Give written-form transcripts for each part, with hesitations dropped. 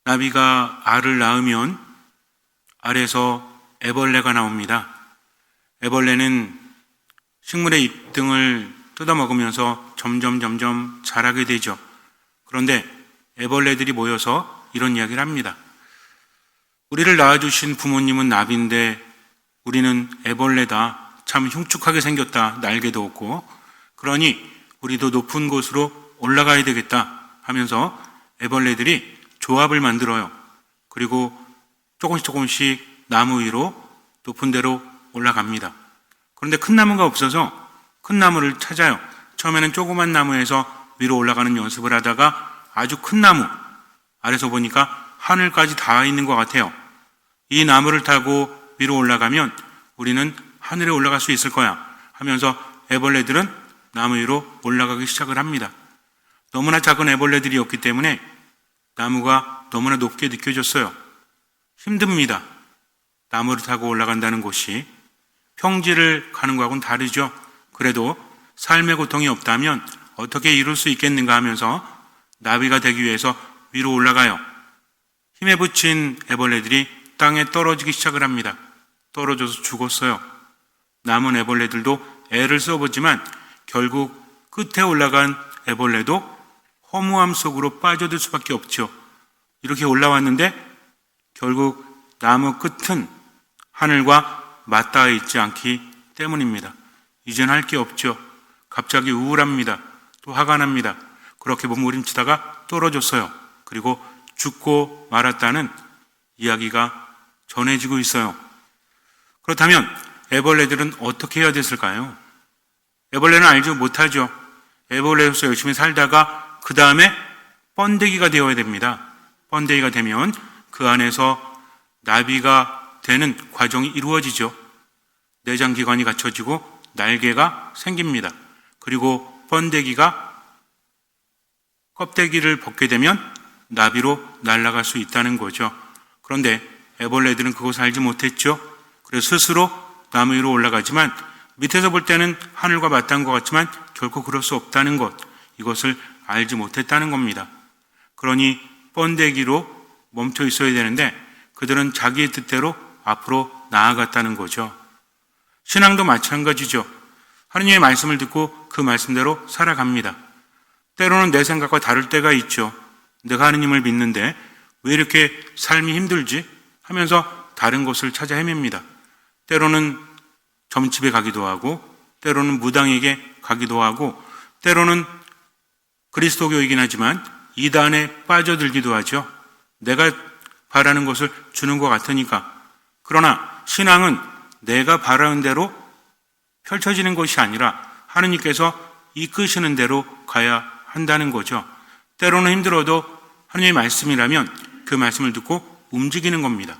나비가 알을 낳으면 알에서 애벌레가 나옵니다. 애벌레는 식물의 잎 등을 뜯어먹으면서 점점 자라게 되죠. 그런데 애벌레들이 모여서 이런 이야기를 합니다. 우리를 낳아주신 부모님은 나비인데 우리는 애벌레다. 참 흉측하게 생겼다. 날개도 없고. 그러니 우리도 높은 곳으로 올라가야 되겠다 하면서 애벌레들이 조합을 만들어요. 그리고 조금씩 나무 위로 높은 데로 올라갑니다. 그런데 큰 나무가 없어서 큰 나무를 찾아요. 처음에는 조그만 나무에서 위로 올라가는 연습을 하다가 아주 큰 나무 아래서 보니까 하늘까지 닿아 있는 것 같아요. 이 나무를 타고 위로 올라가면 우리는 하늘에 올라갈 수 있을 거야 하면서 애벌레들은 나무 위로 올라가기 시작을 합니다. 너무나 작은 애벌레들이었기 때문에 나무가 너무나 높게 느껴졌어요. 힘듭니다. 나무를 타고 올라간다는 곳이 평지를 가는 것하고는 다르죠. 그래도 삶의 고통이 없다면 어떻게 이룰 수 있겠는가 하면서 나비가 되기 위해서 위로 올라가요. 힘에 부친 애벌레들이 땅에 떨어지기 시작을 합니다. 떨어져서 죽었어요. 남은 애벌레들도 애를 써보지만 결국 끝에 올라간 애벌레도 허무함 속으로 빠져들 수밖에 없죠. 이렇게 올라왔는데 결국 나무 끝은 하늘과 맞닿아 있지 않기 때문입니다. 이젠 할 게 없죠. 갑자기 우울합니다. 또 화가 납니다. 그렇게 몸부림치다가 떨어졌어요. 그리고 죽고 말았다는 이야기가 전해지고 있어요. 그렇다면 애벌레들은 어떻게 해야 됐을까요? 애벌레는 알지 못하죠. 애벌레로서 열심히 살다가 그 다음에 번데기가 되어야 됩니다. 번데기가 되면 그 안에서 나비가 되는 과정이 이루어지죠. 내장기관이 갖춰지고 날개가 생깁니다. 그리고 번데기가 껍데기를 벗게 되면 나비로 날아갈 수 있다는 거죠. 그런데 애벌레들은 그것을 알지 못했죠. 그래서 스스로 나무 위로 올라가지만 밑에서 볼 때는 하늘과 맞닿은 것 같지만 결코 그럴 수 없다는 것, 이것을 알지 못했다는 겁니다. 그러니 번데기로 멈춰 있어야 되는데 그들은 자기의 뜻대로 앞으로 나아갔다는 거죠. 신앙도 마찬가지죠. 하느님의 말씀을 듣고 그 말씀대로 살아갑니다. 때로는 내 생각과 다를 때가 있죠. 내가 하느님을 믿는데 왜 이렇게 삶이 힘들지? 하면서 다른 곳을 찾아 헤맵니다. 때로는 점집에 가기도 하고 때로는 무당에게 가기도 하고 때로는 그리스도교이긴 하지만 이단에 빠져들기도 하죠. 내가 바라는 것을 주는 것 같으니까. 그러나 신앙은 내가 바라는 대로 펼쳐지는 것이 아니라 하느님께서 이끄시는 대로 가야 한다는 거죠. 때로는 힘들어도 하느님의 말씀이라면 그 말씀을 듣고 움직이는 겁니다.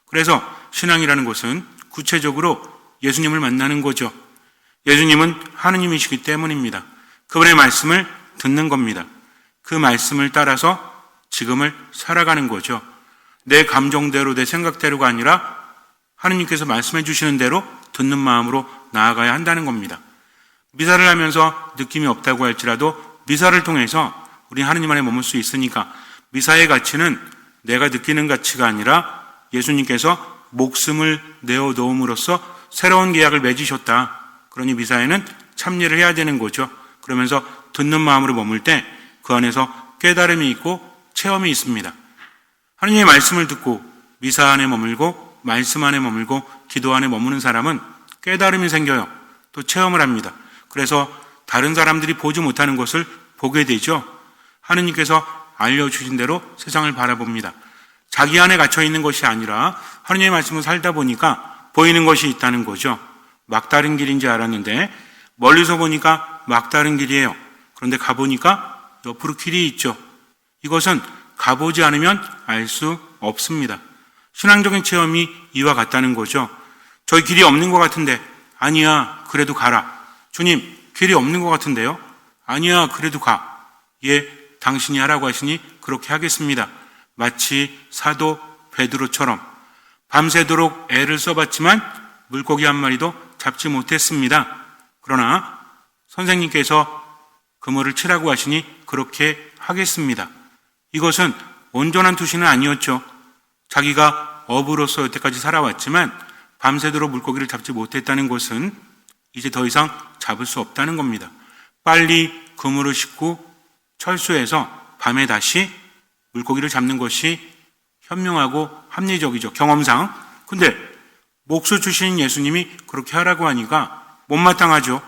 그래서 신앙이라는 것은 구체적으로 예수님을 만나는 거죠. 예수님은 하느님이시기 때문입니다. 그분의 말씀을 듣는 겁니다. 그 말씀을 따라서 지금을 살아가는 거죠. 내 감정대로 내 생각대로가 아니라 하느님께서 말씀해 주시는 대로 듣는 마음으로 나아가야 한다는 겁니다. 미사를 하면서 느낌이 없다고 할지라도 미사를 통해서 우리 하느님 안에 머물 수 있으니까 미사의 가치는 내가 느끼는 가치가 아니라 예수님께서 목숨을 내어 놓음으로써 새로운 계약을 맺으셨다. 그러니 미사에는 참여를 해야 되는 거죠. 그러면서 듣는 마음으로 머물 때 그 안에서 깨달음이 있고 체험이 있습니다. 하느님의 말씀을 듣고 미사 안에 머물고 말씀 안에 머물고 기도 안에 머무는 사람은 깨달음이 생겨요. 또 체험을 합니다. 그래서 다른 사람들이 보지 못하는 것을 보게 되죠. 하느님께서 알려주신 대로 세상을 바라봅니다. 자기 안에 갇혀 있는 것이 아니라 하느님의 말씀을 살다 보니까 보이는 것이 있다는 거죠. 막다른 길인지 알았는데 멀리서 보니까 막다른 길이에요. 그런데 가보니까 옆으로 길이 있죠. 이것은 가보지 않으면 알 수 없습니다. 신앙적인 체험이 이와 같다는 거죠. 저희 길이 없는 것 같은데 아니야 그래도 가라. 주님 길이 없는 것 같은데요. 아니야 그래도 가. 예 당신이 하라고 하시니 그렇게 하겠습니다. 마치 사도 베드로처럼 밤새도록 애를 써봤지만 물고기 한 마리도 잡지 못했습니다. 그러나 선생님께서 그물을 치라고 하시니 그렇게 하겠습니다. 이것은 온전한 투신은 아니었죠. 자기가 어부로서 여태까지 살아왔지만 밤새도록 물고기를 잡지 못했다는 것은 이제 더 이상 잡을 수 없다는 겁니다. 빨리 그물을 싣고 철수해서 밤에 다시 물고기를 잡는 것이 현명하고 합리적이죠. 경험상. 근데 목수 출신인 예수님이 그렇게 하라고 하니까 못마땅하죠.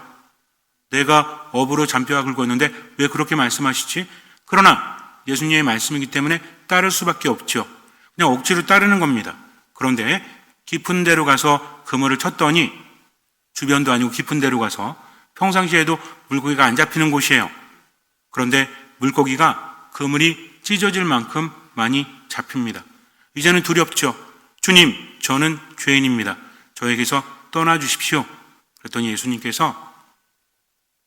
내가 어부로 잔뼈가 굵었는데 왜 그렇게 말씀하시지? 그러나 예수님의 말씀이기 때문에 따를 수밖에 없죠. 그냥 억지로 따르는 겁니다. 그런데 깊은 데로 가서 그물을 쳤더니 주변도 아니고 깊은 데로 가서 평상시에도 물고기가 안 잡히는 곳이에요. 그런데 물고기가 그물이 찢어질 만큼 많이 잡힙니다. 이제는 두렵죠. 주님, 저는 죄인입니다. 저에게서 떠나주십시오. 그랬더니 예수님께서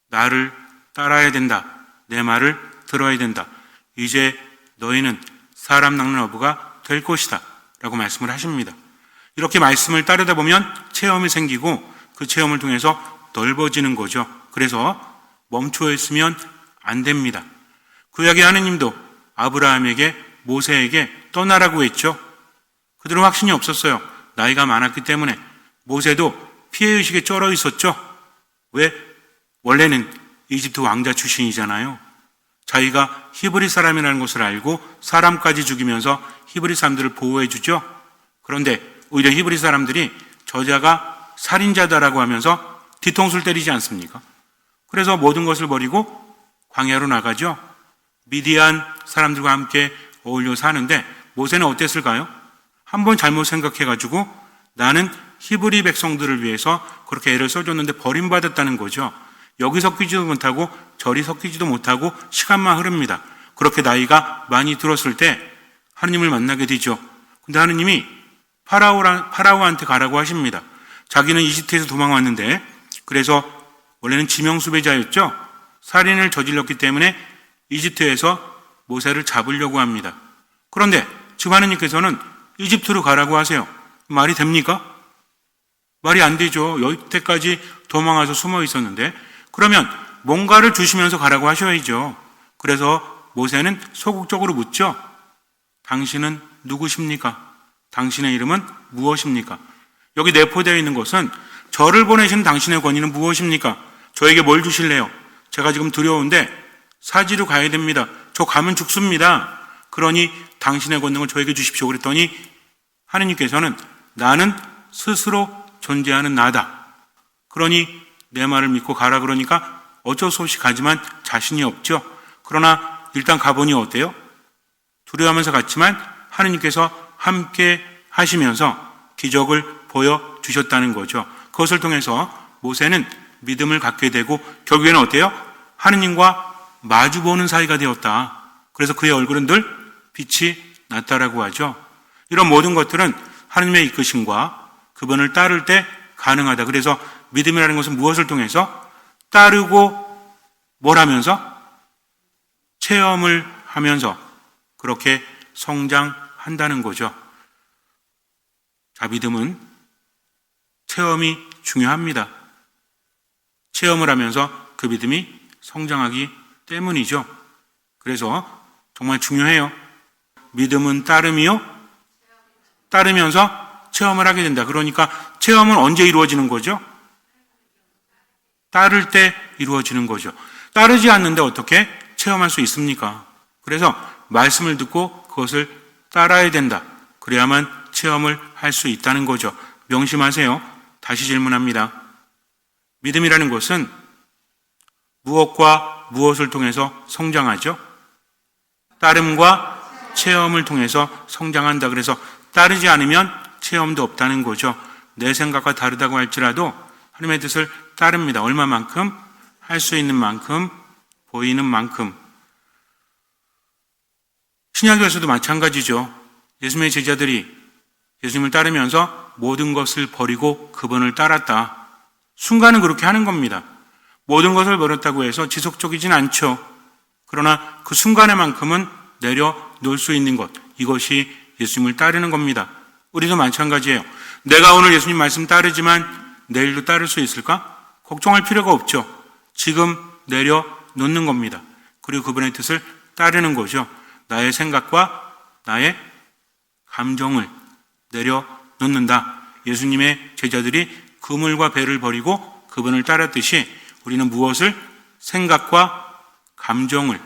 나를 따라야 된다. 내 말을 들어야 된다. 이제 너희는 사람 낚는 어부가 될 것이다. 라고 말씀을 하십니다. 이렇게 말씀을 따르다 보면 체험이 생기고 그 체험을 통해서 넓어지는 거죠. 그래서 멈춰 있으면 안 됩니다. 구약의 하느님도 아브라함에게 모세에게 떠나라고 했죠. 그들은 확신이 없었어요. 나이가 많았기 때문에. 모세도 피해의식에 쩔어 있었죠. 왜? 원래는 이집트 왕자 출신이잖아요. 자기가 히브리 사람이라는 것을 알고 사람까지 죽이면서 히브리 사람들을 보호해 주죠. 그런데 오히려 히브리 사람들이 저자가 살인자다라고 하면서 뒤통수를 때리지 않습니까? 그래서 모든 것을 버리고 광야로 나가죠. 미디안 사람들과 함께 어울려 사는데 모세는 어땠을까요? 한번 잘못 생각해가지고 나는 히브리 백성들을 위해서 그렇게 애를 써줬는데 버림받았다는 거죠. 여기 섞이지도 못하고 저리 섞이지도 못하고 시간만 흐릅니다. 그렇게 나이가 많이 들었을 때 하느님을 만나게 되죠. 근데 하느님이 파라오한테 가라고 하십니다. 자기는 이집트에서 도망왔는데 그래서 원래는 지명수배자였죠. 살인을 저질렀기 때문에 이집트에서 모세를 잡으려고 합니다. 그런데 지금 하느님께서는 이집트로 가라고 하세요. 말이 됩니까? 말이 안 되죠. 여태까지 도망와서 숨어 있었는데 그러면 뭔가를 주시면서 가라고 하셔야죠. 그래서 모세는 소극적으로 묻죠. 당신은 누구십니까? 당신의 이름은 무엇입니까? 여기 내포되어 있는 것은 저를 보내신 당신의 권위는 무엇입니까? 저에게 뭘 주실래요? 제가 지금 두려운데 사지로 가야 됩니다. 저 가면 죽습니다. 그러니 당신의 권능을 저에게 주십시오. 그랬더니 하느님께서는 나는 스스로 존재하는 나다. 그러니 내 말을 믿고 가라 그러니까 어쩔 수 없이 가지만 자신이 없죠. 그러나 일단 가보니 어때요? 두려워하면서 갔지만 하느님께서 함께 하시면서 기적을 보여주셨다는 거죠. 그것을 통해서 모세는 믿음을 갖게 되고 결국에는 어때요? 하느님과 마주보는 사이가 되었다. 그래서 그의 얼굴은 늘 빛이 났다라고 하죠. 이런 모든 것들은 하느님의 이끄심과 그분을 따를 때 가능하다. 그래서 믿음이라는 것은 무엇을 통해서? 따르고 뭘 하면서? 체험을 하면서 그렇게 성장한다는 거죠. 자, 믿음은 체험이 중요합니다. 체험을 하면서 그 믿음이 성장하기 때문이죠. 그래서 정말 중요해요. 믿음은 따름이요. 따르면서 체험을 하게 된다. 그러니까 체험은 언제 이루어지는 거죠? 따를 때 이루어지는 거죠. 따르지 않는데 어떻게 체험할 수 있습니까? 그래서 말씀을 듣고 그것을 따라야 된다. 그래야만 체험을 할 수 있다는 거죠. 명심하세요. 다시 질문합니다. 믿음이라는 것은 무엇과 무엇을 통해서 성장하죠? 따름과 체험을 통해서 성장한다. 그래서 따르지 않으면 체험도 없다는 거죠. 내 생각과 다르다고 할지라도 하나님의 뜻을 따릅니다. 얼마만큼? 할 수 있는 만큼, 보이는 만큼. 신약에서도 마찬가지죠. 예수님의 제자들이 예수님을 따르면서 모든 것을 버리고 그분을 따랐다. 순간은 그렇게 하는 겁니다. 모든 것을 버렸다고 해서 지속적이진 않죠. 그러나 그 순간에만큼은 내려놓을 수 있는 것, 이것이 예수님을 따르는 겁니다. 우리도 마찬가지예요. 내가 오늘 예수님 말씀 따르지만 내일도 따를 수 있을까? 걱정할 필요가 없죠. 지금 내려놓는 겁니다. 그리고 그분의 뜻을 따르는 거죠. 나의 생각과 나의 감정을 내려놓는다. 예수님의 제자들이 그물과 배를 버리고 그분을 따랐듯이 우리는 무엇을? 생각과 감정을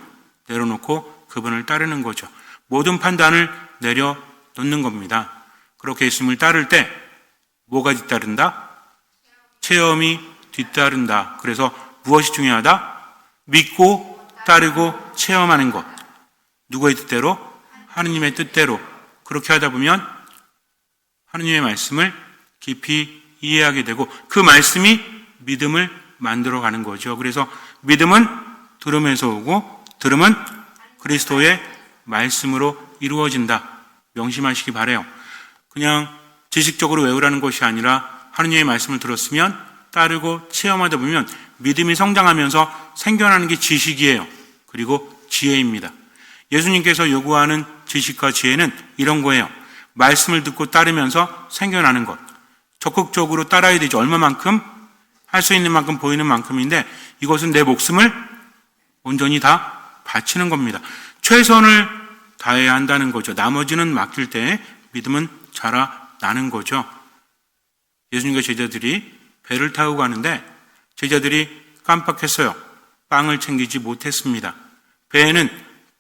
내려놓고 그분을 따르는 거죠. 모든 판단을 내려놓는 겁니다. 그렇게 예수님을 따를 때 뭐가 뒤따른다? 체험이 뒤따른다. 그래서 무엇이 중요하다? 믿고 따르고 체험하는 것. 누구의 뜻대로? 하느님의 뜻대로. 그렇게 하다 보면 하느님의 말씀을 깊이 이해하게 되고 그 말씀이 믿음을 만들어가는 거죠. 그래서 믿음은 들음에서 오고 들음은 그리스도의 말씀으로 이루어진다. 명심하시기 바라요. 그냥 지식적으로 외우라는 것이 아니라 하느님의 말씀을 들었으면 따르고 체험하다 보면 믿음이 성장하면서 생겨나는 게 지식이에요. 그리고 지혜입니다. 예수님께서 요구하는 지식과 지혜는 이런 거예요. 말씀을 듣고 따르면서 생겨나는 것. 적극적으로 따라야 되죠. 얼마만큼? 할 수 있는 만큼 보이는 만큼인데 이것은 내 목숨을 온전히 다 바치는 겁니다. 최선을 다해야 한다는 거죠. 나머지는 맡길 때 믿음은 자라나는 거죠. 예수님과 제자들이 배를 타고 가는데 제자들이 깜빡했어요. 빵을 챙기지 못했습니다. 배에는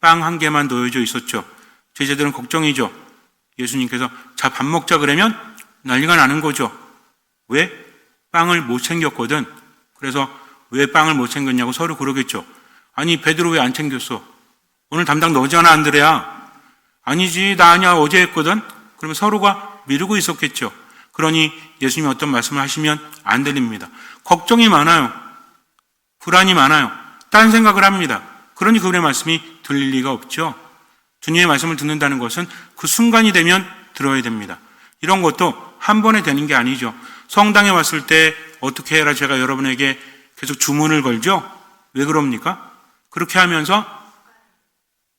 빵 한 개만 놓여져 있었죠. 제자들은 걱정이죠. 예수님께서 자, 밥 먹자 그러면 난리가 나는 거죠. 왜? 빵을 못 챙겼거든. 그래서 왜 빵을 못 챙겼냐고 서로 그러겠죠. 아니, 베드로 왜 안 챙겼어? 오늘 담당 너잖아, 안드레야. 아니지, 나 아니야, 어제 했거든. 그러면 서로가 미루고 있었겠죠. 그러니 예수님이 어떤 말씀을 하시면 안 들립니다. 걱정이 많아요. 불안이 많아요. 딴 생각을 합니다. 그러니 그분의 말씀이 들릴 리가 없죠. 주님의 말씀을 듣는다는 것은 그 순간이 되면 들어야 됩니다. 이런 것도 한 번에 되는 게 아니죠. 성당에 왔을 때 어떻게 해라 제가 여러분에게 계속 주문을 걸죠. 왜 그럽니까? 그렇게 하면서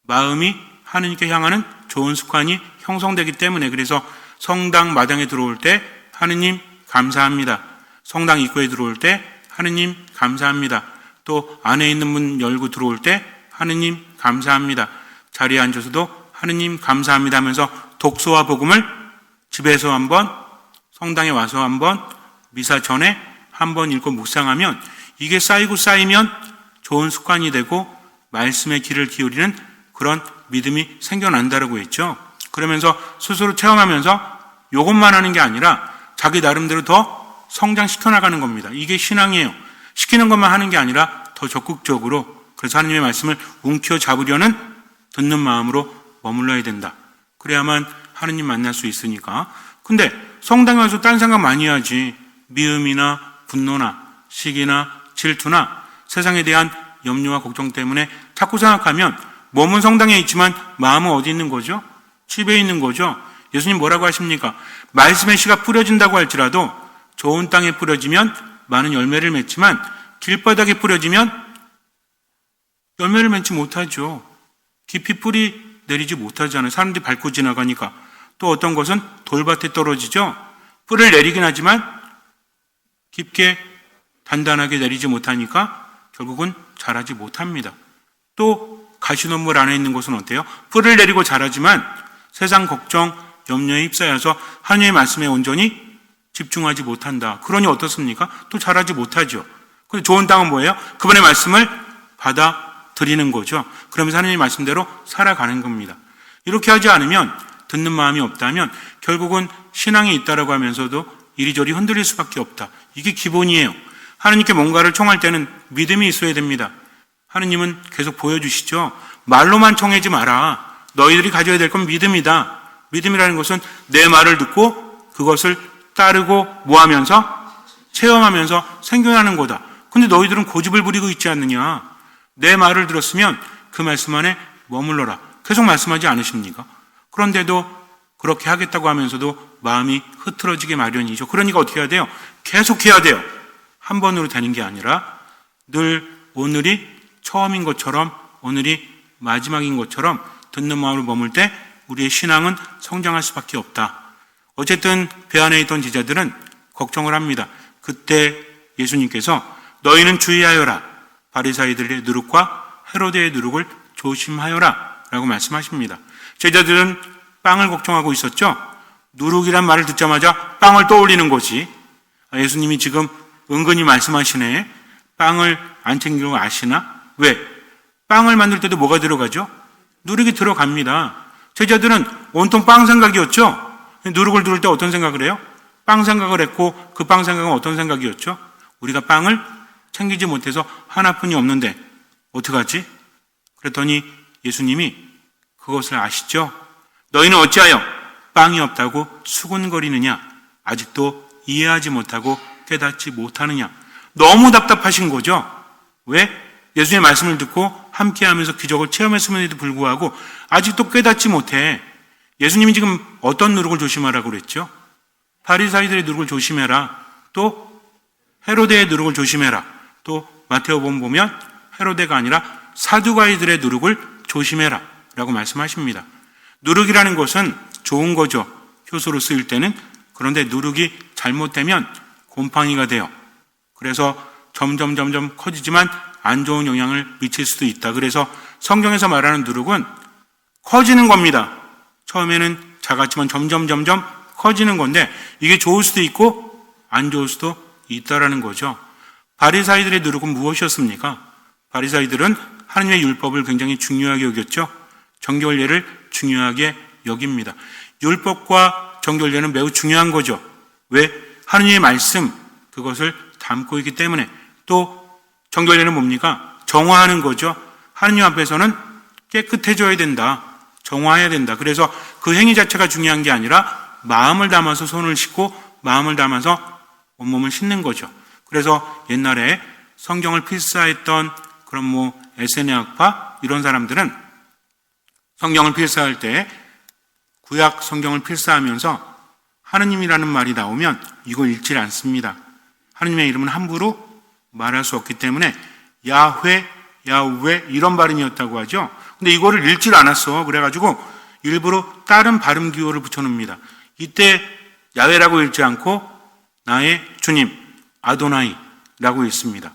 마음이 하느님께 향하는 좋은 습관이 형성되기 때문에 그래서 성당 마당에 들어올 때 하느님 감사합니다. 성당 입구에 들어올 때 하느님 감사합니다. 또 안에 있는 문 열고 들어올 때 하느님 감사합니다. 자리에 앉아서도 하느님 감사합니다 하면서 독서와 복음을 집에서 한번 성당에 와서 한번 미사 전에 한번 읽고 묵상하면 이게 쌓이고 쌓이면 좋은 습관이 되고 말씀의 귀를 기울이는 그런 믿음이 생겨난다라고 했죠. 그러면서 스스로 체험하면서 이것만 하는 게 아니라 자기 나름대로 더 성장시켜 나가는 겁니다. 이게 신앙이에요. 시키는 것만 하는 게 아니라 더 적극적으로 그래서 하나님의 말씀을 움켜 잡으려는 듣는 마음으로 머물러야 된다. 그래야만 하느님 만날 수 있으니까. 근데 성당에 와서 딴 생각 많이 하지. 미움이나 분노나 시기나 질투나 세상에 대한 염려와 걱정 때문에 자꾸 생각하면 몸은 성당에 있지만 마음은 어디 있는 거죠? 집에 있는 거죠. 예수님 뭐라고 하십니까? 말씀의 씨가 뿌려진다고 할지라도 좋은 땅에 뿌려지면 많은 열매를 맺지만 길바닥에 뿌려지면 열매를 맺지 못하죠. 깊이 뿌리 내리지 못하잖아요. 사람들이 밟고 지나가니까. 또 어떤 것은 돌밭에 떨어지죠. 뿌리를 내리긴 하지만 깊게 단단하게 내리지 못하니까 결국은 자라지 못합니다. 또 가시덤불 안에 있는 것은 어때요? 뿌리를 내리고 자라지만 세상 걱정, 염려에 휩싸여서 하나님의 말씀에 온전히 집중하지 못한다. 그러니 어떻습니까? 또 자라지 못하죠. 근데 좋은 땅은 뭐예요? 그분의 말씀을 받아들이는 거죠. 그러면서 하나님의 말씀대로 살아가는 겁니다. 이렇게 하지 않으면 듣는 마음이 없다면 결국은 신앙이 있다라고 하면서도 이리저리 흔들릴 수밖에 없다. 이게 기본이에요. 하나님께 뭔가를 청할 때는 믿음이 있어야 됩니다. 하나님은 계속 보여주시죠. 말로만 청하지 마라. 너희들이 가져야 될 건 믿음이다. 믿음이라는 것은 내 말을 듣고 그것을 따르고 뭐하면서 체험하면서 생겨나는 거다. 근데 너희들은 고집을 부리고 있지 않느냐. 내 말을 들었으면 그 말씀 안에 머물러라. 계속 말씀하지 않으십니까? 그런데도 그렇게 하겠다고 하면서도 마음이 흐트러지게 마련이죠. 그러니까 어떻게 해야 돼요? 계속 해야 돼요. 한 번으로 되는 게 아니라 늘 오늘이 처음인 것처럼 오늘이 마지막인 것처럼 듣는 마음으로 머물 때 우리의 신앙은 성장할 수밖에 없다. 어쨌든 배 안에 있던 제자들은 걱정을 합니다. 그때 예수님께서 너희는 주의하여라. 바리사이들의 누룩과 헤로데의 누룩을 조심하여라 라고 말씀하십니다. 제자들은 빵을 걱정하고 있었죠. 누룩이란 말을 듣자마자 빵을 떠올리는 거지. 예수님이 지금 은근히 말씀하시네. 빵을 안 챙기는 거 아시나? 왜? 빵을 만들 때도 뭐가 들어가죠? 누룩이 들어갑니다. 제자들은 온통 빵 생각이었죠. 누룩을 들을 때 어떤 생각을 해요? 빵 생각을 했고 그 빵 생각은 어떤 생각이었죠? 우리가 빵을 챙기지 못해서 하나뿐이 없는데 어떡하지? 그랬더니 예수님이 그것을 아시죠? 너희는 어찌하여 빵이 없다고 수군거리느냐? 아직도 이해하지 못하고 깨닫지 못하느냐? 너무 답답하신 거죠? 왜? 예수님의 말씀을 듣고 함께하면서 기적을 체험했음에도 불구하고 아직도 깨닫지 못해. 예수님이 지금 어떤 누룩을 조심하라고 그랬죠? 바리사이들의 누룩을 조심해라. 또 헤로데의 누룩을 조심해라. 또 마태복음 보면 헤로데가 아니라 사두가이들의 누룩을 조심해라 라고 말씀하십니다. 누룩이라는 것은 좋은 거죠. 효소로 쓰일 때는. 그런데 누룩이 잘못되면 곰팡이가 돼요. 그래서 점점 커지지만 안 좋은 영향을 미칠 수도 있다. 그래서 성경에서 말하는 누룩은 커지는 겁니다. 처음에는 작았지만 점점 커지는 건데 이게 좋을 수도 있고 안 좋을 수도 있다라는 거죠. 바리사이들의 누룩은 무엇이었습니까? 바리사이들은 하나님의 율법을 굉장히 중요하게 여겼죠. 정결례를 중요하게 여깁니다. 율법과 정결례는 매우 중요한 거죠. 왜? 하나님의 말씀 그것을 담고 있기 때문에. 또 정결례는 뭡니까? 정화하는 거죠. 하나님 앞에서는 깨끗해져야 된다. 정화해야 된다. 그래서 그 행위 자체가 중요한 게 아니라 마음을 담아서 손을 씻고 마음을 담아서 온몸을 씻는 거죠. 그래서 옛날에 성경을 필사했던 그런 에세네 학파 이런 사람들은 성경을 필사할 때 구약 성경을 필사하면서 하느님이라는 말이 나오면 이거 읽질 않습니다. 하느님의 이름은 함부로 말할 수 없기 때문에 야훼, 야우웨 이런 발음이었다고 하죠. 근데 이거를 읽질 않았어. 그래가지고 일부러 다른 발음 기호를 붙여놓습니다. 이때 야훼라고 읽지 않고 나의 주님 아도나이라고 읽습니다.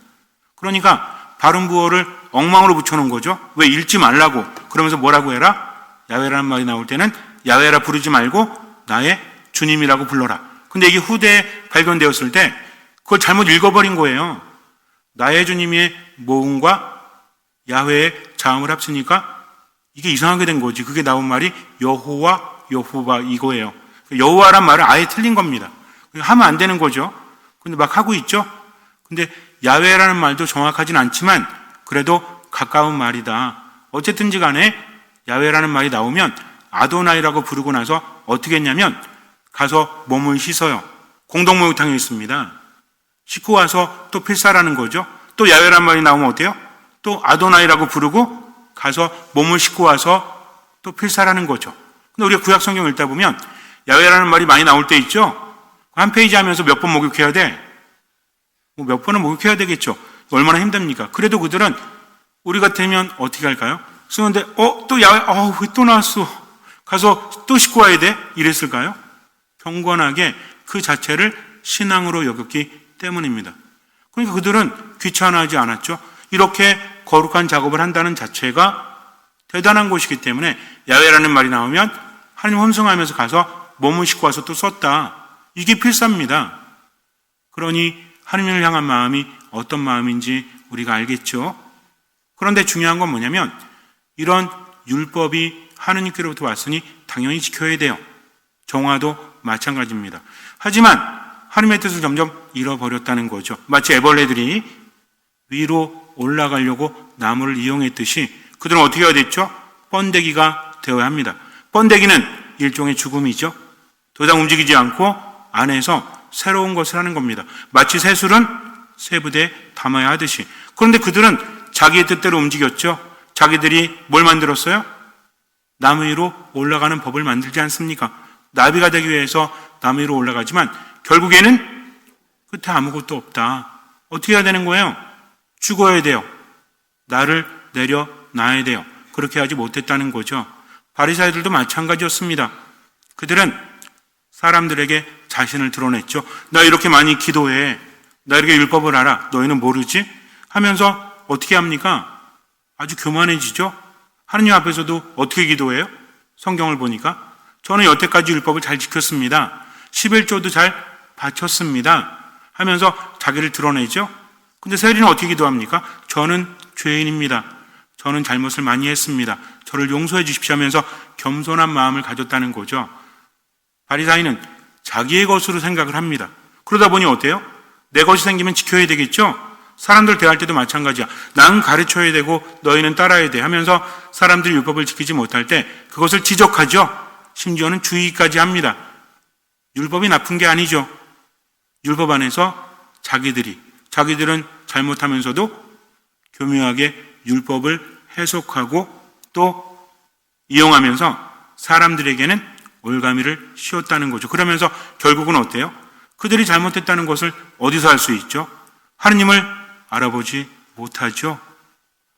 그러니까 발음 부호를 엉망으로 붙여놓은 거죠. 왜? 읽지 말라고. 그러면서 뭐라고 해라? 야훼라는 말이 나올 때는 야훼라 부르지 말고 나의 주님이라고 불러라. 근데 이게 후대에 발견되었을 때 그걸 잘못 읽어버린 거예요. 나의 주님의 모음과 야훼의 자음을 합치니까 이게 이상하게 된 거지. 그게 나온 말이 여호와, 여호바 이거예요. 여호와란 말은 아예 틀린 겁니다. 하면 안 되는 거죠. 근데 막 하고 있죠. 근데 야훼라는 말도 정확하진 않지만 그래도 가까운 말이다. 어쨌든지 간에 야훼라는 말이 나오면 아도나이라고 부르고 나서 어떻게 했냐면 가서 몸을 씻어요. 공동목욕탕에 있습니다. 씻고 와서 또 필사라는 거죠. 또 야훼란 말이 나오면 어때요? 또 아도나이라고 부르고 가서 몸을 씻고 와서 또 필사라는 거죠. 근데 우리가 구약 성경 읽다 보면 야훼라는 말이 많이 나올 때 있죠. 한 페이지 하면서 몇 번 목욕해야 돼? 몇 번은 목욕해야 되겠죠. 얼마나 힘듭니까? 그래도 그들은 우리 같으면 어떻게 할까요? 쓰는데 또 야훼 왜 또 나왔어? 가서 또 씻고 와야 돼? 이랬을까요? 경건하게 그 자체를 신앙으로 여겼기 때문입니다. 그러니까 그들은 귀찮아하지 않았죠. 이렇게 거룩한 작업을 한다는 자체가 대단한 것이기 때문에 야훼라는 말이 나오면 하나님 험성하면서 가서 몸을 씻고 와서 또 썼다. 이게 필사입니다. 그러니 하나님을 향한 마음이 어떤 마음인지 우리가 알겠죠. 그런데 중요한 건 뭐냐면 이런 율법이 하느님께로부터 왔으니 당연히 지켜야 돼요. 정화도 마찬가지입니다. 하지만 하나님의 뜻을 점점 잃어버렸다는 거죠. 마치 애벌레들이 위로 올라가려고 나무를 이용했듯이 그들은 어떻게 해야 됐죠? 번데기가 되어야 합니다. 번데기는 일종의 죽음이죠. 더 이상 움직이지 않고 안에서 새로운 것을 하는 겁니다. 마치 새술은 새부대에 담아야 하듯이. 그런데 그들은 자기의 뜻대로 움직였죠. 자기들이 뭘 만들었어요? 나무 위로 올라가는 법을 만들지 않습니까? 나비가 되기 위해서 나무 위로 올라가지만 결국에는 끝에 아무것도 없다. 어떻게 해야 되는 거예요? 죽어야 돼요. 나를 내려놔야 돼요. 그렇게 하지 못했다는 거죠. 바리사이들도 마찬가지였습니다. 그들은 사람들에게 자신을 드러냈죠. 나 이렇게 많이 기도해. 나 이렇게 율법을 알아. 너희는 모르지? 하면서 어떻게 합니까? 아주 교만해지죠. 하느님 앞에서도 어떻게 기도해요? 성경을 보니까 저는 여태까지 율법을 잘 지켰습니다. 11조도 잘 바쳤습니다. 하면서 자기를 드러내죠. 근데 세리는 어떻게 기도합니까? 저는 죄인입니다. 저는 잘못을 많이 했습니다. 저를 용서해 주십시오 하면서 겸손한 마음을 가졌다는 거죠. 바리사이는 자기의 것으로 생각을 합니다. 그러다 보니 어때요? 내 것이 생기면 지켜야 되겠죠? 사람들 대할 때도 마찬가지야. 난 가르쳐야 되고 너희는 따라야 돼 하면서 사람들이 율법을 지키지 못할 때 그것을 지적하죠. 심지어는 주의까지 합니다. 율법이 나쁜 게 아니죠. 율법 안에서 자기들은 잘못하면서도 교묘하게 율법을 해석하고 또 이용하면서 사람들에게는 올가미를 씌웠다는 거죠. 그러면서 결국은 어때요? 그들이 잘못했다는 것을 어디서 알 수 있죠? 하느님을 알아보지 못하죠.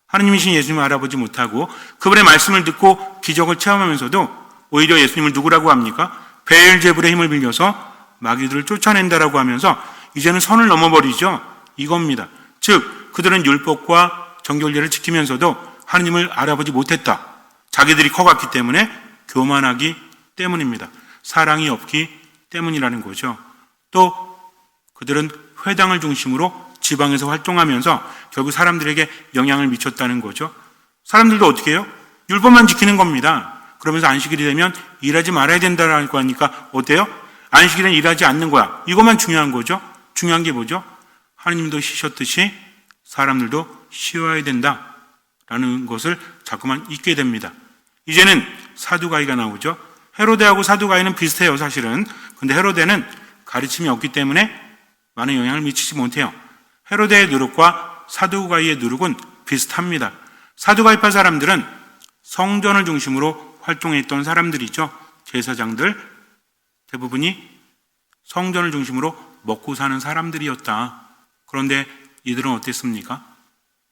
하느님이신 예수님을 알아보지 못하고 그분의 말씀을 듣고 기적을 체험하면서도 오히려 예수님을 누구라고 합니까? 베엘제불의 힘을 빌려서 마귀들을 쫓아낸다라고 하면서 이제는 선을 넘어버리죠. 이겁니다. 즉 그들은 율법과 정결례를 지키면서도 하느님을 알아보지 못했다. 자기들이 커갔기 때문에 교만하기 때문입니다. 사랑이 없기 때문이라는 거죠. 또 그들은 회당을 중심으로 지방에서 활동하면서 결국 사람들에게 영향을 미쳤다는 거죠. 사람들도 어떻게 해요? 율법만 지키는 겁니다. 그러면서 안식일이 되면 일하지 말아야 된다라고 하니까 어때요? 안식일은 일하지 않는 거야. 이것만 중요한 거죠. 중요한 게 뭐죠? 하느님도 쉬셨듯이 사람들도 쉬어야 된다라는 것을 자꾸만 잊게 됩니다. 이제는 사두가이가 나오죠. 헤로데하고 사두가이는 비슷해요, 사실은. 근데 헤로데는 가르침이 없기 때문에 많은 영향을 미치지 못해요. 헤로데의 누룩과 사두가이의 누룩은 비슷합니다. 사두가이파 사람들은 성전을 중심으로 활동했던 사람들이죠. 제사장들 대부분이 성전을 중심으로 먹고 사는 사람들이었다. 그런데 이들은 어땠습니까?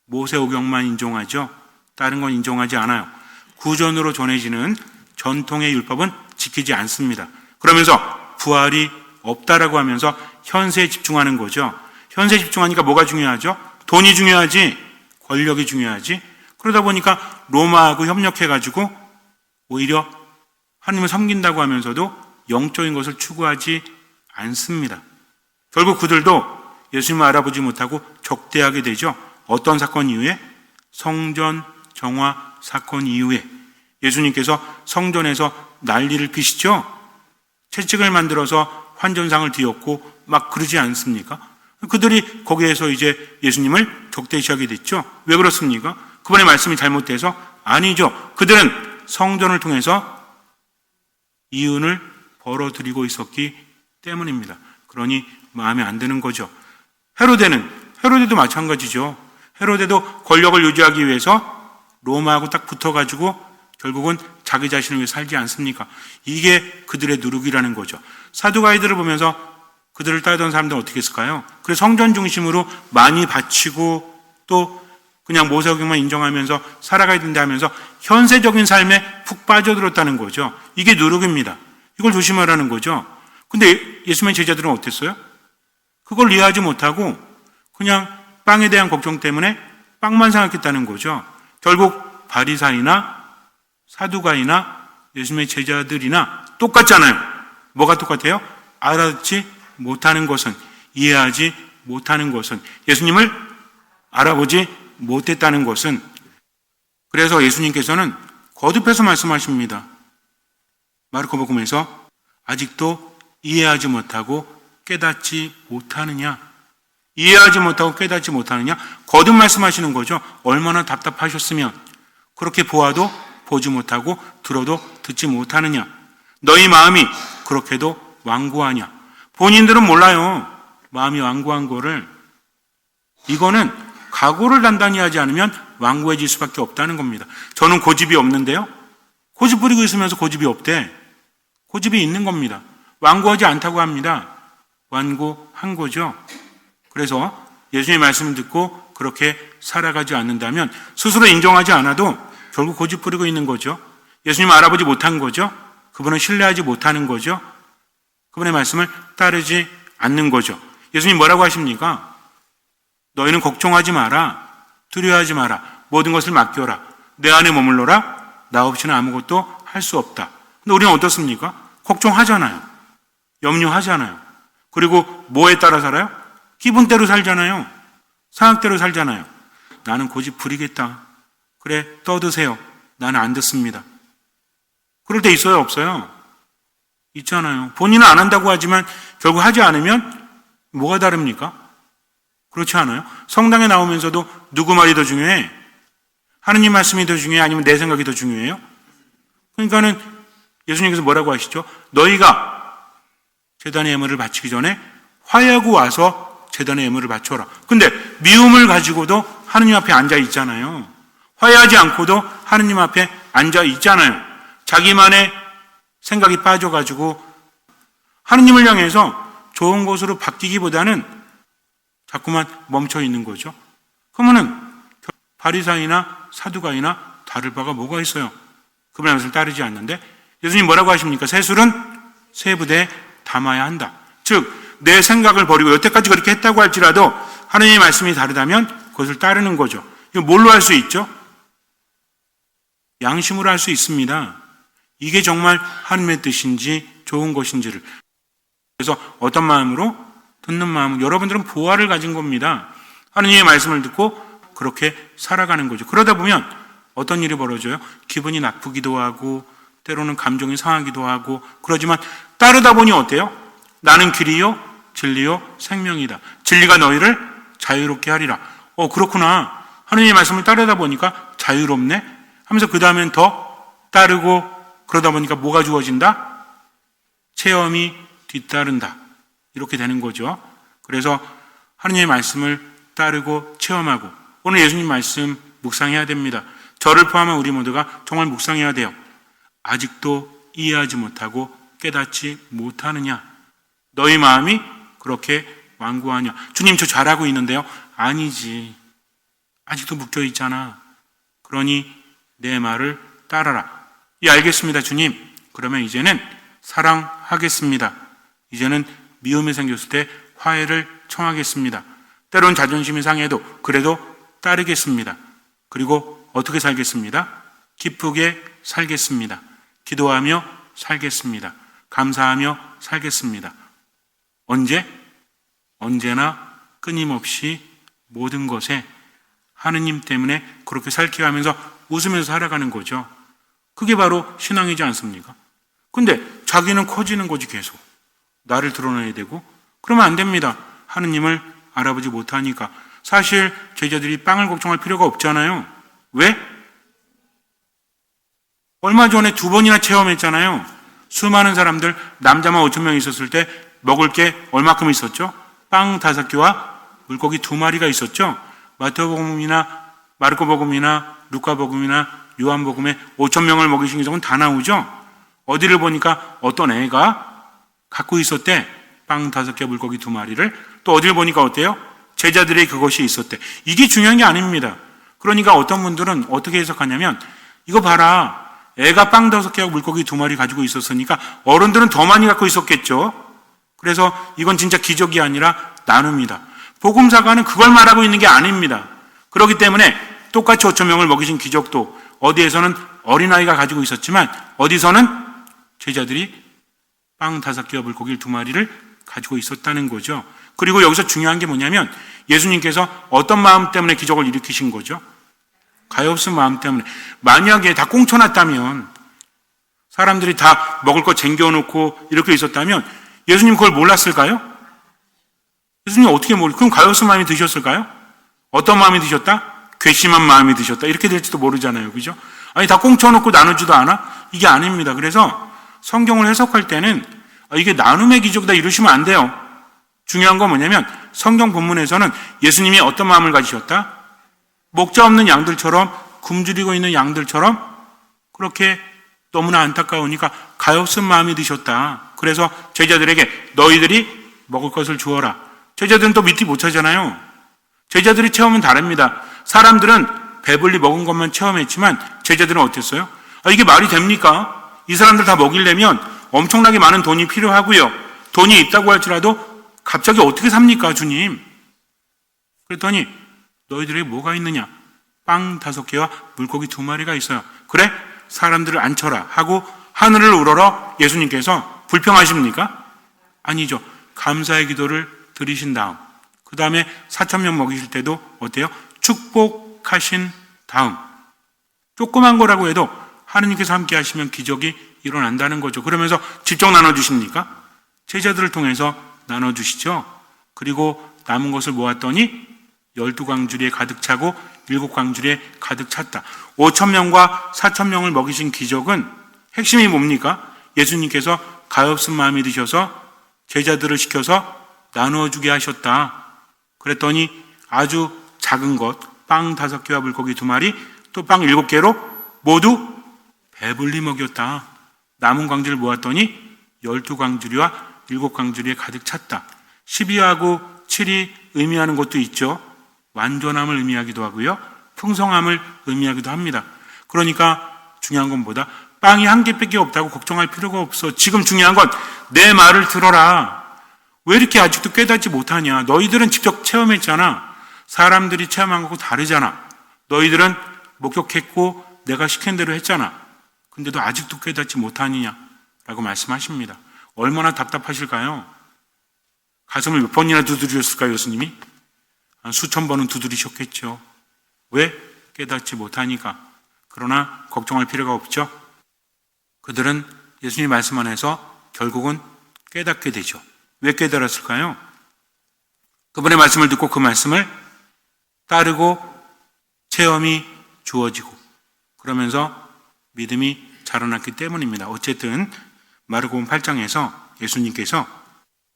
모세오경만 인정하죠. 다른 건 인정하지 않아요. 구전으로 전해지는 전통의 율법은 지키지 않습니다. 그러면서 부활이 없다라고 하면서 현세에 집중하는 거죠. 현세에 집중하니까 뭐가 중요하죠? 돈이 중요하지, 권력이 중요하지. 그러다 보니까 로마하고 협력해가지고 오히려 하나님을 섬긴다고 하면서도 영적인 것을 추구하지 않습니다. 결국 그들도 예수님을 알아보지 못하고 적대하게 되죠. 어떤 사건 이후에? 성전 정화 사건 이후에 예수님께서 성전에서 난리를 피시죠. 채찍을 만들어서 환전상을 뒤엎고 막 그러지 않습니까? 그들이 거기에서 이제 예수님을 적대시하게 됐죠. 왜 그렇습니까? 그분의 말씀이 잘못돼서? 아니죠. 그들은 성전을 통해서 이윤을 벌어들이고 있었기 때문입니다. 그러니 마음에 안 드는 거죠. 헤로데도 마찬가지죠. 헤로데도 권력을 유지하기 위해서 로마하고 딱 붙어가지고 결국은 자기 자신을 위해 살지 않습니까? 이게 그들의 누룩이라는 거죠. 사두가이들을 보면서 그들을 따르던 사람들은 어떻게 했을까요? 그래서 성전 중심으로 많이 바치고 또 그냥 모세오경만 인정하면서 살아가야 된다 하면서 현세적인 삶에 푹 빠져들었다는 거죠. 이게 누룩입니다. 이걸 조심하라는 거죠. 근데 예수님의 제자들은 어땠어요? 그걸 이해하지 못하고 그냥 빵에 대한 걱정 때문에 빵만 생각했다는 거죠. 결국 바리사이나 사두가이나 예수님의 제자들이나 똑같잖아요. 뭐가 똑같아요? 알아듣지 못하는 것은, 이해하지 못하는 것은, 예수님을 알아보지 못했다는 것은. 그래서 예수님께서는 거듭해서 말씀하십니다. 마르코복음에서 아직도 이해하지 못하고 깨닫지 못하느냐, 이해하지 못하고 깨닫지 못하느냐, 거듭 말씀하시는 거죠. 얼마나 답답하셨으면 그렇게 보아도 보지 못하고 들어도 듣지 못하느냐, 너희 마음이 그렇게도 완고하냐. 본인들은 몰라요, 마음이 완고한 거를. 이거는 각오를 단단히 하지 않으면 완고해질 수밖에 없다는 겁니다. 저는 고집이 없는데요, 고집 부리고 있으면서 고집이 없대. 고집이 있는 겁니다. 완고하지 않다고 합니다. 완고한 거죠. 그래서 예수님의 말씀을 듣고 그렇게 살아가지 않는다면 스스로 인정하지 않아도 결국 고집 부리고 있는 거죠. 예수님을 알아보지 못한 거죠. 그분을 신뢰하지 못하는 거죠. 그분의 말씀을 따르지 않는 거죠. 예수님 뭐라고 하십니까? 너희는 걱정하지 마라, 두려워하지 마라, 모든 것을 맡겨라, 내 안에 머물러라, 나 없이는 아무것도 할 할 수 없다. 근데 우리는 어떻습니까? 걱정하잖아요. 염려하잖아요. 그리고 뭐에 따라 살아요? 기분대로 살잖아요. 상황대로 살잖아요. 나는 고집 부리겠다. 그래, 떠드세요. 나는 안 듣습니다. 그럴 때 있어요, 없어요? 있잖아요. 본인은 안 한다고 하지만 결국 하지 않으면 뭐가 다릅니까? 그렇지 않아요? 성당에 나오면서도 누구 말이 더 중요해? 하느님 말씀이 더 중요해? 아니면 내 생각이 더 중요해요? 그러니까는 예수님께서 뭐라고 하시죠? 너희가 제단의 예물을 바치기 전에 화해하고 와서 제단의 예물을 바쳐라. 근데 미움을 가지고도 하느님 앞에 앉아 있잖아요. 화해하지 않고도 하느님 앞에 앉아 있잖아요. 자기만의 생각이 빠져가지고 하느님을 향해서 좋은 것으로 바뀌기보다는 자꾸만 멈춰 있는 거죠. 그러면은 바리사이나 사두가이나 다를 바가 뭐가 있어요? 그분의 말씀을 따르지 않는데 예수님 뭐라고 하십니까? 새 술은 새 부대에 담아야 한다. 즉 내 생각을 버리고 여태까지 그렇게 했다고 할지라도 하느님의 말씀이 다르다면 그것을 따르는 거죠. 이거 뭘로 할 수 있죠? 양심으로 할 수 있습니다. 이게 정말 하느님의 뜻인지 좋은 것인지를. 그래서 어떤 마음으로? 듣는 마음으로. 여러분들은 보화를 가진 겁니다. 하느님의 말씀을 듣고 그렇게 살아가는 거죠. 그러다 보면 어떤 일이 벌어져요? 기분이 나쁘기도 하고 때로는 감정이 상하기도 하고 그러지만 따르다 보니 어때요? 나는 길이요 진리요 생명이다. 진리가 너희를 자유롭게 하리라. 그렇구나. 하느님의 말씀을 따르다 보니까 자유롭네 하면서 그 다음엔 더 따르고 그러다 보니까 뭐가 주어진다? 체험이 뒤따른다. 이렇게 되는 거죠. 그래서 하느님의 말씀을 따르고 체험하고 오늘 예수님 말씀 묵상해야 됩니다. 저를 포함한 우리 모두가 정말 묵상해야 돼요. 아직도 이해하지 못하고 깨닫지 못하느냐? 너희 마음이 그렇게 완고하냐? 주님 저 잘하고 있는데요. 아니지. 아직도 묶여 있잖아. 그러니 내 말을 따라라. 예, 알겠습니다, 주님. 그러면 이제는 사랑하겠습니다. 이제는 미움이 생겼을 때 화해를 청하겠습니다. 때론 자존심이 상해도 그래도 따르겠습니다. 그리고 어떻게 살겠습니다? 기쁘게 살겠습니다. 기도하며 살겠습니다. 감사하며 살겠습니다. 언제? 언제나 끊임없이 모든 것에 하느님 때문에 그렇게 살게 하면서 웃으면서 살아가는 거죠. 그게 바로 신앙이지 않습니까? 근데 자기는 커지는 거지 계속. 나를 드러내야 되고 그러면 안 됩니다. 하느님을 알아보지 못하니까. 사실 제자들이 빵을 걱정할 필요가 없잖아요. 왜? 얼마 전에 2번이나 체험했잖아요. 수많은 사람들 남자만 5,000명 있었을 때 먹을 게 얼마큼 있었죠? 빵 5개와 물고기 2마리가 있었죠. 마태복음이나 마르코복음이나 루카복음이나 요한복음에 5,000명을 먹이신 적은 다 나오죠. 어디를 보니까 어떤 애가 갖고 있었대. 빵 5개 물고기 2마리를. 또 어디를 보니까 어때요? 제자들의 그것이 있었대. 이게 중요한 게 아닙니다. 그러니까 어떤 분들은 어떻게 해석하냐면 이거 봐라. 애가 빵 5개하고 물고기 2마리 가지고 있었으니까 어른들은 더 많이 갖고 있었겠죠. 그래서 이건 진짜 기적이 아니라 나눔이다. 복음사가는 그걸 말하고 있는 게 아닙니다. 그렇기 때문에 똑같이 5,000명을 먹이신 기적도 어디에서는 어린아이가 가지고 있었지만 어디서는 제자들이 빵 5개와 물고기 2마리를 가지고 있었다는 거죠. 그리고 여기서 중요한 게 뭐냐면 예수님께서 어떤 마음 때문에 기적을 일으키신 거죠? 가엾은 마음 때문에. 만약에 다 꽁쳐놨다면 사람들이 다 먹을 거 쟁겨놓고 이렇게 있었다면 예수님 그걸 몰랐을까요? 예수님 어떻게 그럼 가엾은 마음이 드셨을까요? 어떤 마음이 드셨다? 괘씸한 마음이 드셨다. 이렇게 될지도 모르잖아요. 그죠? 아니 다 꽁쳐놓고 나누지도 않아? 이게 아닙니다. 그래서 성경을 해석할 때는 이게 나눔의 기적이다 이러시면 안 돼요. 중요한 건 뭐냐면 성경 본문에서는 예수님이 어떤 마음을 가지셨다? 목자 없는 양들처럼 굶주리고 있는 양들처럼 그렇게 너무나 안타까우니까 가엾은 마음이 드셨다. 그래서 제자들에게 너희들이 먹을 것을 주어라. 제자들은 또 믿지 못하잖아요. 제자들이 체험은 다릅니다. 사람들은 배불리 먹은 것만 체험했지만 제자들은 어땠어요? 이게 말이 됩니까? 이 사람들 다 먹이려면 엄청나게 많은 돈이 필요하고요. 돈이 있다고 할지라도 갑자기 어떻게 삽니까, 주님? 그랬더니 너희들에게 뭐가 있느냐? 빵 5개와 물고기 2마리가 있어요. 그래? 사람들을 앉혀라 하고 하늘을 우러러 예수님께서 불평하십니까? 아니죠. 감사의 기도를 드리신 다음 그 다음에 4,000명 먹이실 때도 어때요? 축복하신 다음 조그만 거라고 해도 하느님께서 함께 하시면 기적이 일어난다는 거죠. 그러면서 직접 나눠주십니까? 제자들을 통해서 나눠주시죠. 그리고 남은 것을 모았더니 12광주리에 가득 차고 7광주리에 가득 찼다. 5,000명과 4,000명을 먹이신 기적은 핵심이 뭡니까? 예수님께서 가엾은 마음이 드셔서 제자들을 시켜서 나누어주게 하셨다. 그랬더니 아주 작은 것, 빵 5개와 물고기 2마리, 또 빵 7개로 모두 배불리 먹였다. 남은 광주를 모았더니 12광주리와 7광주리에 가득 찼다. 12하고 7이 의미하는 것도 있죠. 완전함을 의미하기도 하고요. 풍성함을 의미하기도 합니다. 그러니까 중요한 건 뭐다? 빵이 한 개밖에 없다고 걱정할 필요가 없어. 지금 중요한 건 내 말을 들어라. 왜 이렇게 아직도 깨닫지 못하냐? 너희들은 직접 체험했잖아. 사람들이 체험한 거하고 다르잖아. 너희들은 목격했고 내가 시킨 대로 했잖아. 근데도 아직도 깨닫지 못하느냐라고 말씀하십니다. 얼마나 답답하실까요? 가슴을 몇 번이나 두드리셨을까요, 예수님이? 한 수천 번은 두드리셨겠죠. 왜? 깨닫지 못하니까. 그러나 걱정할 필요가 없죠. 그들은 예수님 말씀 안에서 결국은 깨닫게 되죠. 왜 깨달았을까요? 그분의 말씀을 듣고 그 말씀을 따르고 체험이 주어지고 그러면서 믿음이 자라났기 때문입니다. 어쨌든 마르고음 8장에서 예수님께서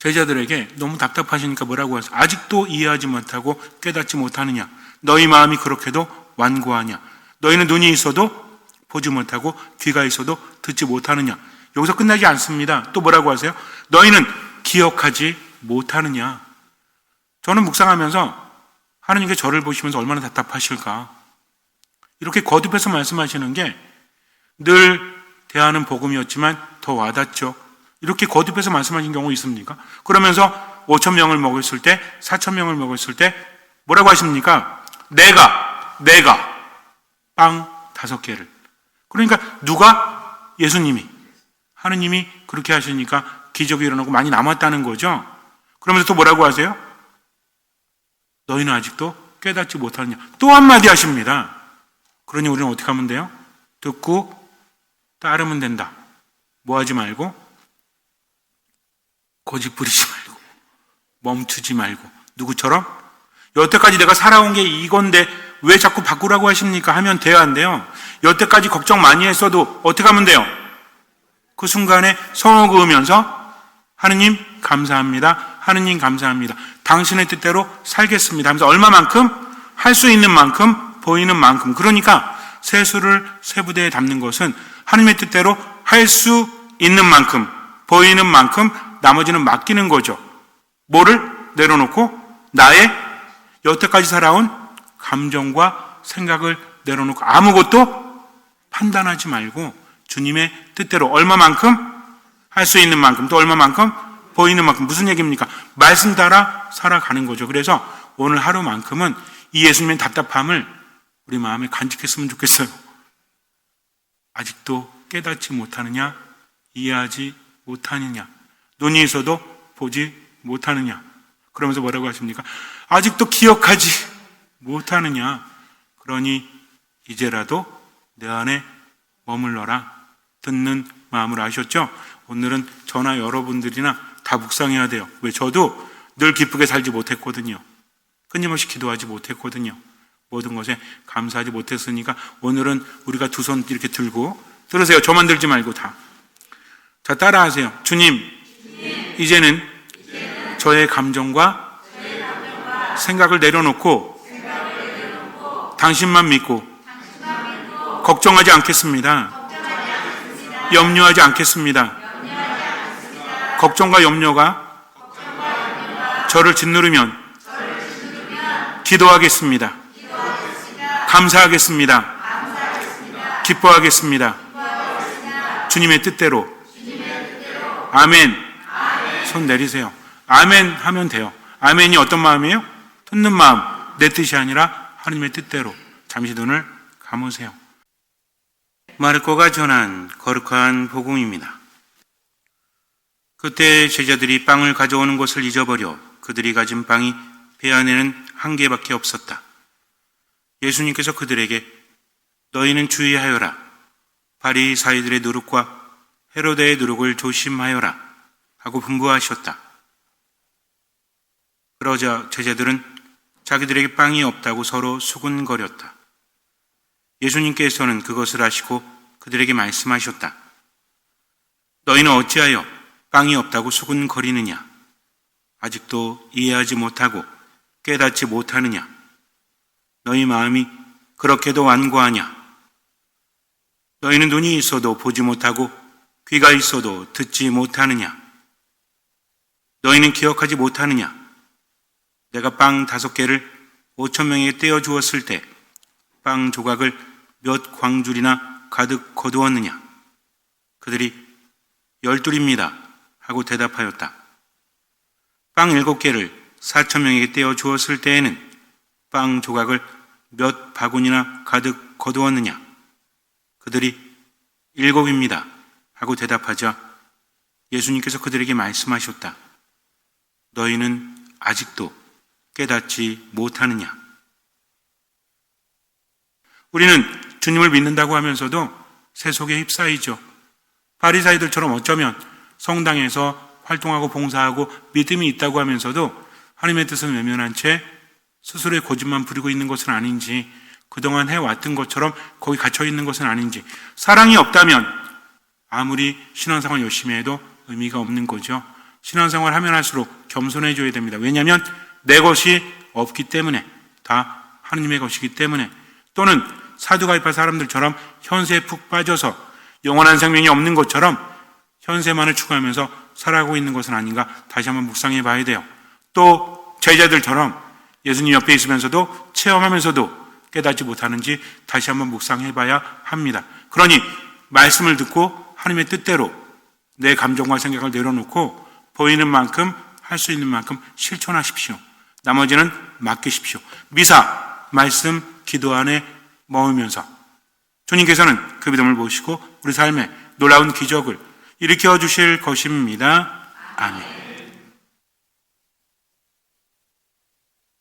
제자들에게 너무 답답하시니까 뭐라고 하세요? 아직도 이해하지 못하고 깨닫지 못하느냐? 너희 마음이 그렇게도 완고하냐? 너희는 눈이 있어도 보지 못하고 귀가 있어도 듣지 못하느냐? 여기서 끝나지 않습니다. 또 뭐라고 하세요? 너희는 기억하지 못하느냐? 저는 묵상하면서 하나님께 저를 보시면서 얼마나 답답하실까? 이렇게 거듭해서 말씀하시는 게 늘 대하는 복음이었지만 더 와닿죠. 이렇게 거듭해서 말씀하신 경우 있습니까? 그러면서 5,000명을 먹였을 때 4,000명을 먹였을 때 뭐라고 하십니까? 내가 빵 5개를. 그러니까 누가? 예수님이. 하느님이 그렇게 하시니까 기적이 일어나고 많이 남았다는 거죠. 그러면서 또 뭐라고 하세요? 너희는 아직도 깨닫지 못하느냐. 또 한마디 하십니다. 그러니 우리는 어떻게 하면 돼요? 듣고 따르면 된다. 뭐 하지 말고 고집 부리지 말고 멈추지 말고. 누구처럼? 여태까지 내가 살아온 게 이건데 왜 자꾸 바꾸라고 하십니까? 하면 돼요, 안 돼요? 여태까지 걱정 많이 했어도 어떻게 하면 돼요? 그 순간에 성을 그으면서 하느님 감사합니다. 하느님 감사합니다. 당신의 뜻대로 살겠습니다 하면서 얼마만큼? 할 수 있는 만큼, 보이는 만큼. 그러니까 세수를 세 부대에 담는 것은 하느님의 뜻대로 할 수 있는 만큼, 보이는 만큼 나머지는 맡기는 거죠. 뭐를 내려놓고? 나의 여태까지 살아온 감정과 생각을 내려놓고 아무것도 판단하지 말고 주님의 뜻대로 얼마만큼? 할 수 있는 만큼, 또 얼마만큼? 보이는 만큼. 무슨 얘기입니까? 말씀 따라 살아가는 거죠. 그래서 오늘 하루만큼은 이 예수님의 답답함을 우리 마음에 간직했으면 좋겠어요. 아직도 깨닫지 못하느냐? 이해하지 못하느냐? 눈이 있어도 보지 못하느냐? 그러면서 뭐라고 하십니까? 아직도 기억하지 못하느냐? 그러니 이제라도 내 안에 머물러라. 듣는 마음으로 하셨죠? 오늘은 저나 여러분들이나 다 묵상해야 돼요. 왜? 저도 늘 기쁘게 살지 못했거든요. 끊임없이 기도하지 못했거든요. 모든 것에 감사하지 못했으니까 오늘은 우리가 두 손 이렇게 들고 들으세요. 저만 들지 말고 다. 자, 따라하세요. 주님, 이제는 저의 감정과 생각을 내려놓고 당신만 믿고 걱정하지 않겠습니다. 염려하지 않겠습니다. 걱정과 염려가 저를 짓누르면 기도하겠습니다. 감사하겠습니다. 기뻐하겠습니다. 주님의 뜻대로. 아멘. 손 내리세요. 아멘 하면 돼요. 아멘이 어떤 마음이에요? 듣는 마음. 내 뜻이 아니라 하나님의 뜻대로. 잠시 눈을 감으세요. 마르코가 전한 거룩한 복음입니다. 그때 제자들이 빵을 가져오는 것을 잊어버려 그들이 가진 빵이 배 안에는 한 개밖에 없었다. 예수님께서 그들에게 너희는 주의하여라. 바리사이들의 누룩과 헤로데의 누룩을 조심하여라 하고 분부하셨다. 그러자 제자들은 자기들에게 빵이 없다고 서로 수군거렸다. 예수님께서는 그것을 아시고 그들에게 말씀하셨다. 너희는 어찌하여 빵이 없다고 수군거리느냐? 아직도 이해하지 못하고 깨닫지 못하느냐? 너희 마음이 그렇게도 완고하냐? 너희는 눈이 있어도 보지 못하고 귀가 있어도 듣지 못하느냐? 너희는 기억하지 못하느냐? 내가 빵 5개를 5,000명에게 떼어 주었을 때 빵 조각을 몇 광줄이나 가득 거두었느냐? 그들이 12입니다 하고 대답하였다. 빵 7개를 4,000명에게 떼어 주었을 때에는 빵 조각을 몇 바구니나 가득 거두었느냐? 그들이 7입니다 하고 대답하자 예수님께서 그들에게 말씀하셨다. 너희는 아직도 깨닫지 못하느냐? 우리는 주님을 믿는다고 하면서도 세속에 휩싸이죠. 바리사이들처럼 어쩌면 성당에서 활동하고 봉사하고 믿음이 있다고 하면서도 하나님의 뜻은 외면한 채 스스로의 고집만 부리고 있는 것은 아닌지, 그동안 해왔던 것처럼 거기 갇혀 있는 것은 아닌지, 사랑이 없다면 아무리 신앙생활 열심히 해도 의미가 없는 거죠. 신앙생활 하면 할수록 겸손해져야 됩니다. 왜냐하면 내 것이 없기 때문에, 다 하느님의 것이기 때문에, 또는 사두가입할 사람들처럼 현세에 푹 빠져서 영원한 생명이 없는 것처럼 현세만을 추구하면서 살아가고 있는 것은 아닌가 다시 한번 묵상해 봐야 돼요. 또 제자들처럼 예수님 옆에 있으면서도 체험하면서도 깨닫지 못하는지 다시 한번 묵상해 봐야 합니다. 그러니 말씀을 듣고 하나님의 뜻대로 내 감정과 생각을 내려놓고 보이는 만큼 할 수 있는 만큼 실천하십시오. 나머지는 맡기십시오. 미사, 말씀, 기도 안에 머물면서 주님께서는 그 믿음을 보시고 우리 삶에 놀라운 기적을 일으켜 주실 것입니다. 아멘.